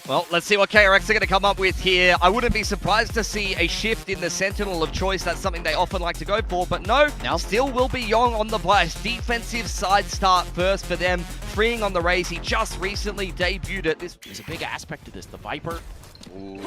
Well, let's see what KRX are going to come up with here. I wouldn't be surprised to see a shift in the Sentinel of choice. That's something they often like to go for, but no, now still will be Yong on the blast. Defensive side start first for them, freeing on the raise. He just recently debuted it. This is a big aspect to this. The Viper. Ooh,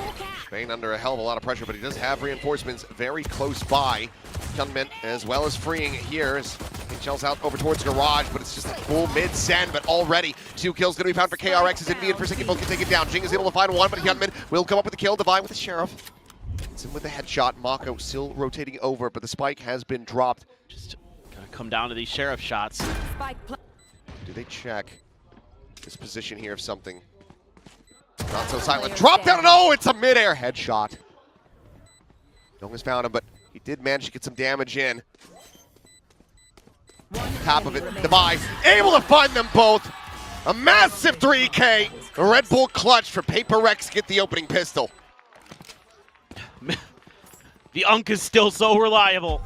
Bane under a hell of a lot of pressure, but he does have reinforcements very close by. Gunman as well as freeing here as he shells out over towards Garage, but it's just a full mid-send, but already 2 kills going to be found for KRX as Envy and Forsaken both can take it down. Jing is able to find one, but Gunman will come up with the kill. Divine with the Sheriff. It's in with the headshot. Mako still rotating over, but the spike has been dropped. Just gotta come down to these Sheriff shots. Do they check this position here of something? Not so silent. Drop down, and oh, it's a mid-air headshot. Yong has found him, but he did manage to get some damage in. Top of it, Devi able to find them both. A massive 3K. A Red Bull clutch for PRX get the opening pistol. The Unk is still so reliable.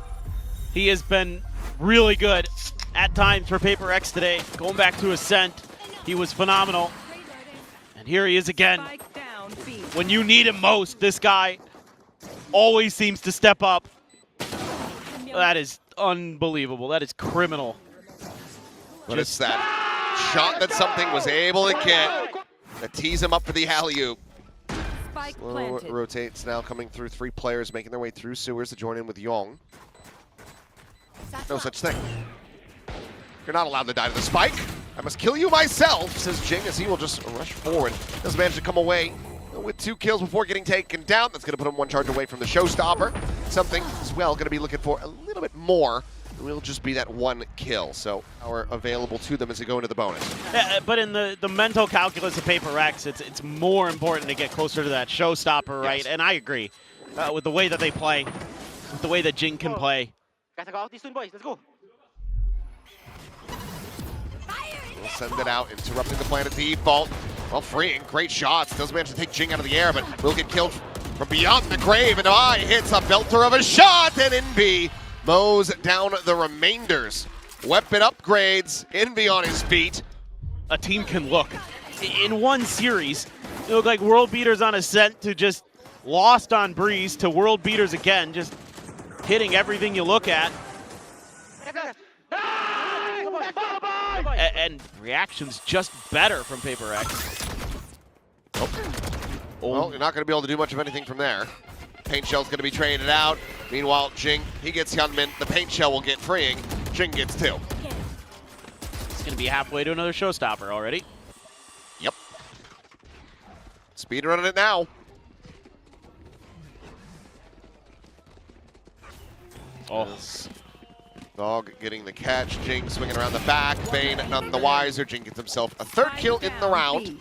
He has been really good at times for PRX today. Going back to Ascent, he was phenomenal. And here he is again. When you need him most, this guy always seems to step up. That is unbelievable. That is criminal. But it's that shot that something was able to get that tees him up for the alley-oop. Slow rotates now coming through 3 players making their way through sewers to join in with Yong. No such thing. You're not allowed to die to the spike. I must kill you myself, says Jing as he will just rush forward. Does manage to come away with 2 kills before getting taken down. That's going to put him 1 charge away from the showstopper. Something as well going to be looking for a little bit more. It will just be that 1 kill. So are available to them as they go into the bonus. But in the mental calculus of PRX, it's more important to get closer to that showstopper, right? Yes. And I agree with the way that they play, with the way that Jing can play. Guys, go out these soon, boys. Let's go. We'll send it out, interrupting the plan at default. Well, freeing, great shots. Does manage to take Jing out of the air, but will get killed from beyond the grave. And hits a belter of a shot, and Envy mows down the remainders. Weapon upgrades, Envy on his feet. A team can look. In one series, it looked like world beaters on Ascent to just lost on Breeze to world beaters again, just hitting everything you look at. And reactions just better from PRX. Well, you're not going to be able to do much of anything from there. Paint shell's going to be traded out. Meanwhile, Jing, he gets Hyunmin. The paint shell will get freeing. Jing gets 2. It's going to be halfway to another showstopper already. Yep. Speed running it now. Oh. Dog getting the catch. Jing swinging around the back. Bane none the wiser. Jing gets himself a 3rd kill in the round.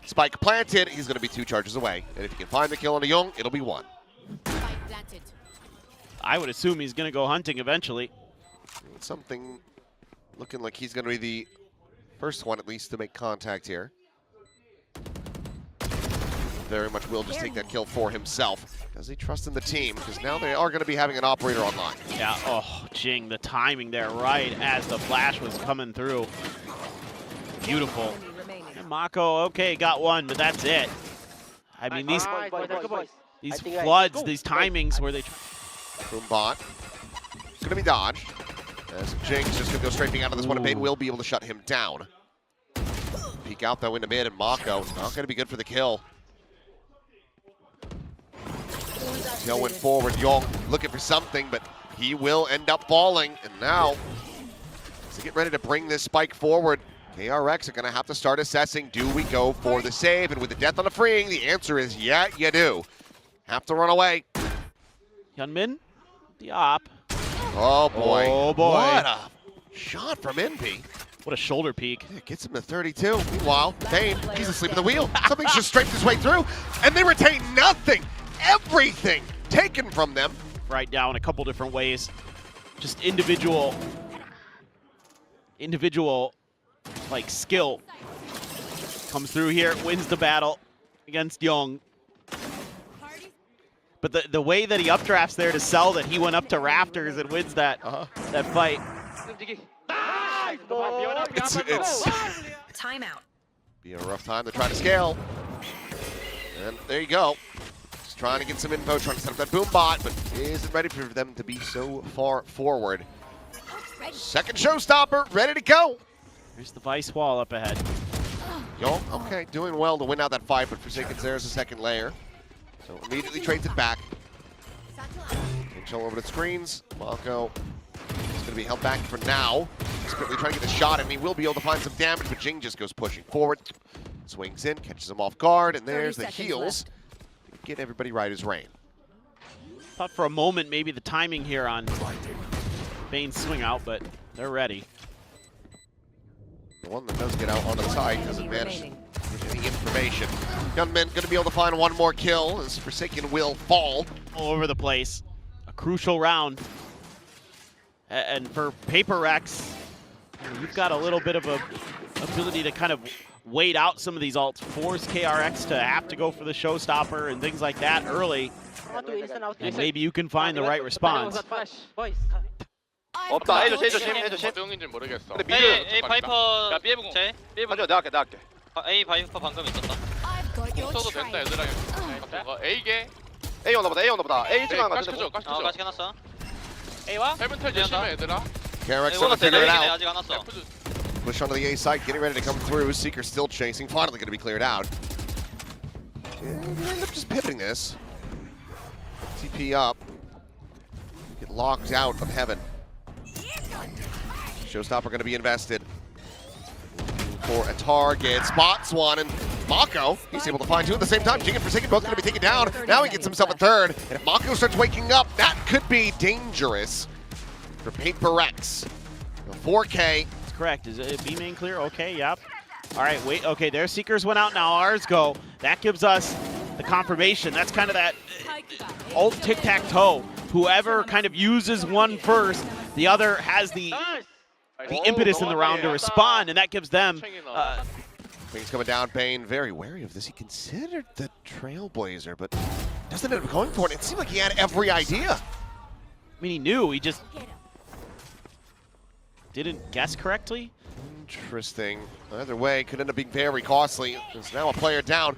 Spike planted. He's going to be 2 charges away. And if he can find the kill on a Yong, it'll be 1. I would assume he's going to go hunting eventually. Something looking like he's going to be the first one, at least, to make contact here. Very much will just take that kill for himself. Does he trust in the team? Because now they are going to be having an operator online. Yeah, oh, Jing, the timing there right as the flash was coming through. Beautiful. And Mako, okay, got 1, but that's it. I mean, these floods, these timings where they... Boombot. It's going to be dodged. As Jing's just going to go straight out of this one, and Bane will be able to shut him down. Peek out though into mid, and Mako not going to be good for the kill. Going forward, Yong looking for something, but he will end up falling. And now, as they get ready to bring this spike forward, KRX are going to have to start assessing, do we go for the save? And with the death on the freeing, the answer is yeah, you do. Have to run away. Hyunmin, the op. Oh boy. Oh boy. What a shot from Envy. What a shoulder peek. Yeah, gets him to 32. Meanwhile, Bane, he's asleep at the wheel. Something's just strafed his way through, and they retain nothing. Everything taken from them. Right down a couple different ways. Just individual like skill comes through here, wins the battle against Yong. But the way that he updrafts there to sell that he went up to rafters and wins that that fight. It's timeout. be a rough time to try to scale. And there you go. Just trying to get some info, trying to set up that boom bot, but isn't ready for them to be so far forward. Second showstopper, ready to go. Here's the Vice wall up ahead. Yo, okay, doing well to win out that fight, but Forsaken's there's a second layer. So immediately trades it back. Control over the screens. Mako is going to be held back for now. He's quickly trying to get the shot, and he will be able to find some damage, but Jing just goes pushing forward. Swings in, catches him off guard, and there's the heals. Get everybody right as rain. Thought for a moment maybe the timing here on Bane's swing out, but they're ready. The one that does get out onto the side doesn't manage to get any information. Gunman going to be able to find one more kill as Forsaken will fall. All over the place. A crucial round. And for PRX, you've got a little bit of a ability to kind of wait out some of these ults, force KRX to have to go for the showstopper and things like that early. And maybe you can find the right response. 없다. A 조심. 어디인지 모르겠어. 근데 미드 A 바이퍼 야 B에 제 내가 할게. A 바이퍼 방금 있었다. 써도 된다 얘들아. A게 A 오나 보다. A 지나간 거 같은데. 같이 해놨어. A와? 헤븐텔 조심해 얘들아. KRX trying to figure it out. 아직 안 왔어. Push onto the A side, getting ready to come through. Seeker still chasing, finally going to be cleared out. And we end up just pivoting this. TP up. Get locked out of heaven. Showstopper going to be invested. For a target. Spots one, and Mako, he's able to find two at the same time. Jing and Forsaken both going to be taken down. Now he gets himself a third. And if Mako starts waking up, that could be dangerous for PRX. 4K. That's correct. Is it B main clear? Okay, yep. All right, wait. Okay, their Seekers went out now. Ours go. That gives us the confirmation. That's kind of that ult tic-tac-toe. Whoever kind of uses one first, the other has the impetus in the round to respond, and that gives them. Things coming down. Bane very wary of this. He considered the Trailblazer, but doesn't end up going for it. It seemed like he had every idea. I mean, he knew. He just didn't guess correctly. Interesting. Either way, could end up being very costly. There's now a player down.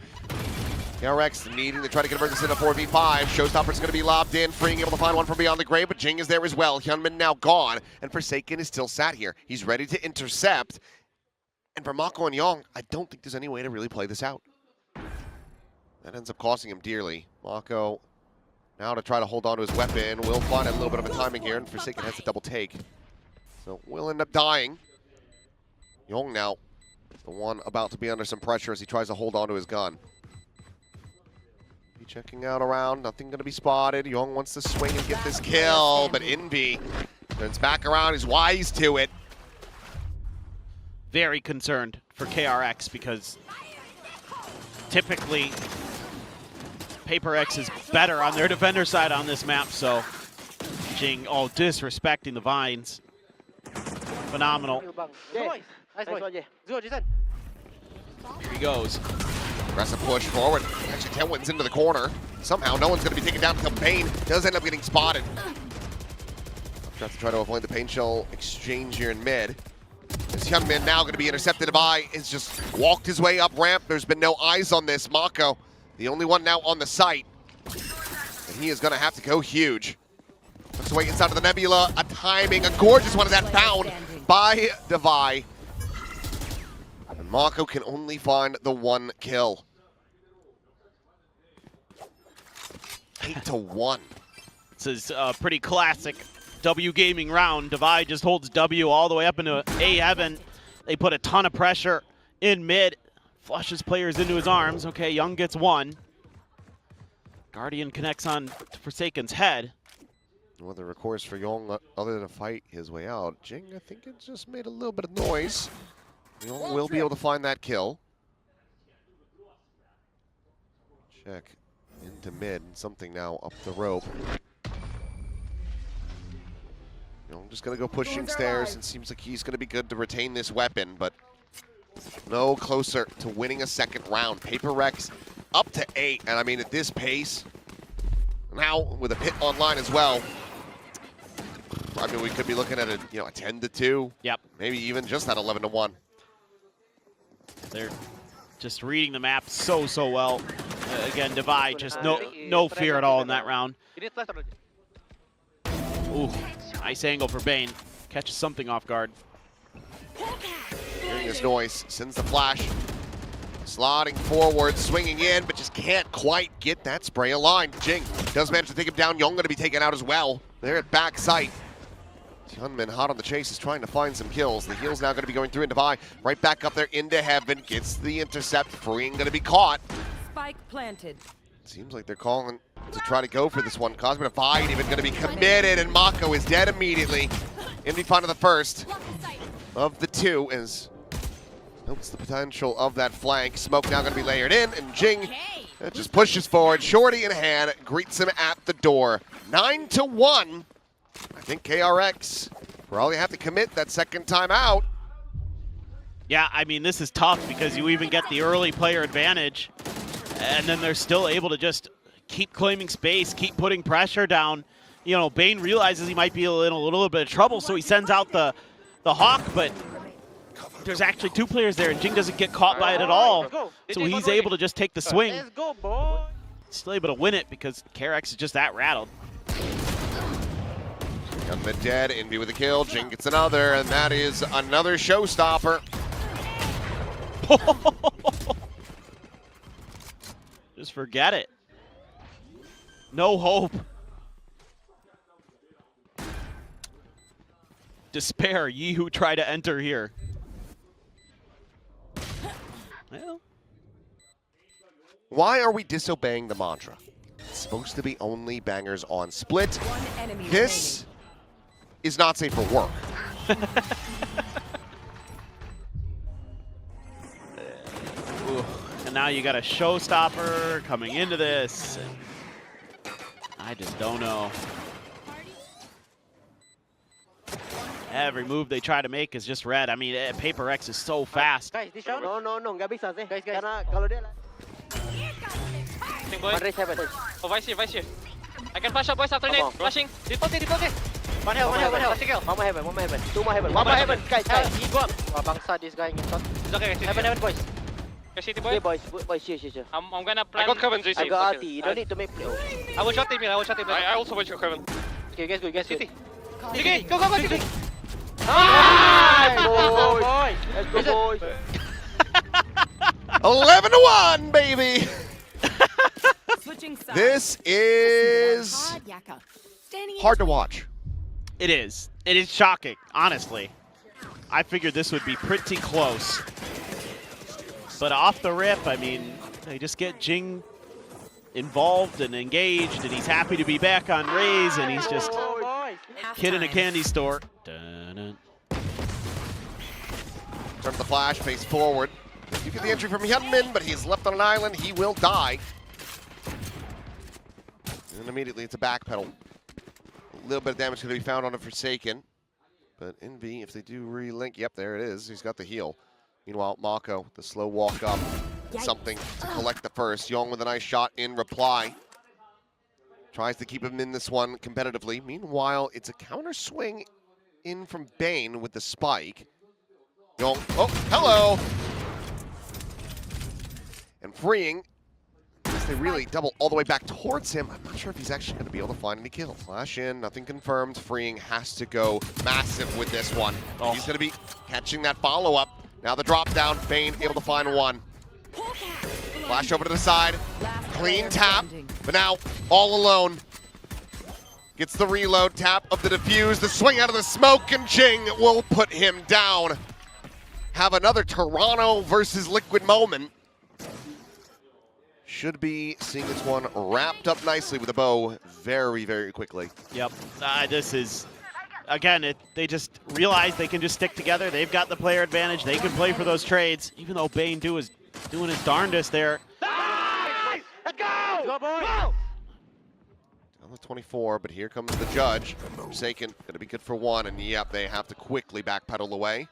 KRX needing to try to convert this into 4v5. Showstopper's going to be lobbed in, freeing able to find one from beyond the grave, but Jing is there as well. Hyunmin now gone, and Forsaken is still sat here. He's ready to intercept. And for Mako and Yong, I don't think there's any way to really play this out. That ends up costing him dearly. Mako now to try to hold on to his weapon. Will find a little bit of a timing here, and Forsaken has to double take. So will end up dying. Yong now, the one about to be under some pressure as he tries to hold on to his gun. Checking out around, nothing going to be spotted. Yong wants to swing and get this kill, but Envy turns back around. He's wise to it. Very concerned for KRX because typically PRX is better on their defender side on this map, so Jing, disrespecting the Vines. Phenomenal. Here he goes. Aggressive push forward. Actually, Tailwind's into the corner. Somehow, no one's going to be taken down until Bane does end up getting spotted. Tries to try to avoid the Pain Shell exchange here in mid. This Hyunmin now going to be intercepted by, has just walked his way up ramp. There's been no eyes on this. Mako, the only one now on the site. And he is going to have to go huge. Looks away inside of the Nebula. A timing, a gorgeous one of that found by Devi. Mako can only find the one kill. 8-1. This is a pretty classic W gaming round. Devi just holds W all the way up into A heaven. They put a ton of pressure in mid. Flushes players into his arms. Okay, Young gets one. Guardian connects on Forsaken's head. Well, the recourse for Yong, other than to fight his way out, Jing, I think it just made a little bit of noise. Yong will be able to find that kill. Check into mid, something now up the rope. Yong just gonna go pushing stairs, and seems like he's gonna be good to retain this weapon, but no closer to winning a second round. PRX up to 8, and I mean at this pace, now with a pit online as well, I mean we could be looking at a 10-2. Yep. Maybe even just that 11-1. They're just reading the map so well. Again, Divide, just no fear at all in that round. Ooh, nice angle for Bane. Catches something off guard. Hearing this noise, sends the flash. Sliding forward, swinging in, but just can't quite get that spray aligned. Jing does manage to take him down. Young going to be taken out as well. They're at back sight. Hyunmin hot on the chase is trying to find some kills. The heal's now going to be going through into Vi. Right back up there into heaven. Gets the intercept. Freeing going to be caught. Spike planted. Seems like they're calling to try to go for this one. Cosmo Divide even going to be committed, and Mako is dead immediately. Envy finding the first of the two as notes the potential of that flank. Smoke now going to be layered in, and Jing just pushes forward. Shorty in hand greets him at the door. 9-1. I think KRX probably have to commit that second time out. Yeah, I mean, this is tough because you even get the early player advantage, and then they're still able to just keep claiming space, keep putting pressure down. You know, Bane realizes he might be in a little bit of trouble, so he sends out the Hawk, but there's actually two players there, and Jing doesn't get caught by it at all. So he's able to just take the swing. Let's go, boy. Still able to win it because KRX is just that rattled. Gunman dead, Envy with a kill, Jing gets another, and that is another showstopper. Just forget it. No hope. Despair, ye who try to enter here. Well. Why are we disobeying the mantra? It's supposed to be only bangers on split. This is not safe for work. And now you got a showstopper coming into this. I just don't know. Every move they try to make is just red. I mean, PRX is so fast. Guys, this round. No, nggak bisa sih. Guys. Karena kalau dia oh, Vice here. I can flash up, boys, after nade. Flashing. Default it. One heaven. Mama heaven. Two more heaven. Mama heaven. Guys. He go up. Wah, bangsa this guy in front. It's okay, Heaven, boys. City boy. Yeah, boys, here. I'm gonna plan. I got Kevin GC. I got RT. You don't need to make play. I will shot him. I also went to Kevin. Okay, guys, go. City. GG, go. GG. Nice, boys. Let's go, boys. 11-1, baby. This is hard to watch. It is. It is shocking, honestly. I figured this would be pretty close. But off the rip, I mean, they just get Jing involved and engaged, and he's happy to be back on Raze, and he's just kid in a candy store. Dun-dun. Turns the flash, face forward. You get the entry from Hyunmin, but he's left on an island. He will die. And immediately it's a backpedal. A little bit of damage going to be found on a Forsaken. But Envy, if they do relink, yep, there it is. He's got the heal. Meanwhile, Mako, the slow walk up. Something to collect the first. Young with a nice shot in reply. Tries to keep him in this one competitively. Meanwhile, it's a counter swing in from Bane with the spike. Young, oh, hello! And freeing. They really double all the way back towards him. I'm not sure if he's actually going to be able to find any kills. Flash in, nothing confirmed. Freeing has to go massive with this one. Oh. He's going to be catching that follow-up. Now the drop down, Bane able to find one. Flash over to the side, clean tap, but now all alone. Gets the reload, tap of the defuse, the swing out of the smoke, and Jing will put him down. Have another Toronto versus Liquid moment. Should be seeing this one wrapped up nicely with a bow very, very quickly. Yep, this is, again, they just realize they can just stick together. They've got the player advantage. They can play for those trades, even though Bane doing his darndest there. Nice! Let's go! Go, boy! Go! On the 24, but here comes the judge. Forsaken, going to be good for one, and yep, they have to quickly backpedal away.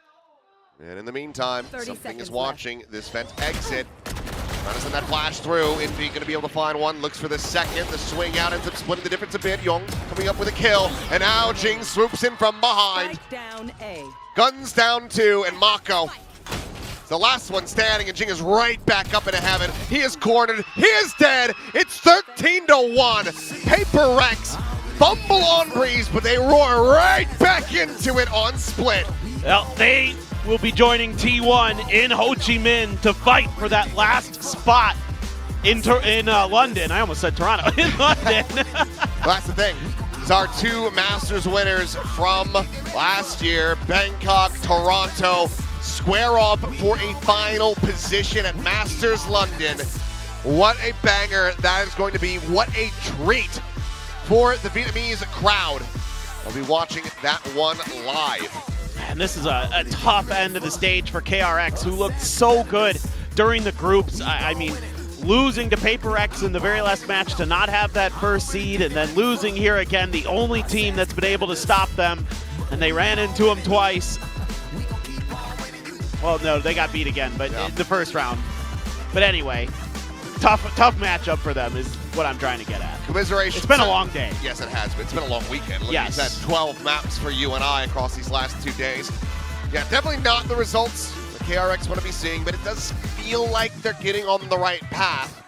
And in the meantime, something is watching this vent exit. Trying to send that flash through. Envy going to be able to find one. Looks for the second. The swing out ends up splitting the difference a bit. Young coming up with a kill. And now Jing swoops in from behind. Down A. Guns down two, and Mako The last one standing, and Jing is right back up into heaven. He is cornered. He is dead. It's 13-1. PRX fumble on Breeze, but they roar right back into it on Split. Well, they will be joining T1 in Ho Chi Minh to fight for that last spot in London. I almost said Toronto. In London. Well, that's the thing. These are two Masters winners from last year. Bangkok, Toronto square off for a final position at Masters London. What a banger that is going to be. What a treat for the Vietnamese crowd. I'll be watching that one live. And this is a tough end of the stage for KRX, who looked so good during the groups. I mean, losing to PRX in the very last match to not have that first seed, and then losing here again, the only team that's been able to stop them, and they ran into them twice. Well, no, they got beat again, but the first round. But anyway, tough matchup for them is what I'm trying to get at. Commiserations. It's been a long day. Yes, it has been. It's been a long weekend. Look, yes. At 12 maps for you and I across these last 2 days. Yeah, definitely not the results the KRX want to be seeing, but it does feel like they're getting on the right path.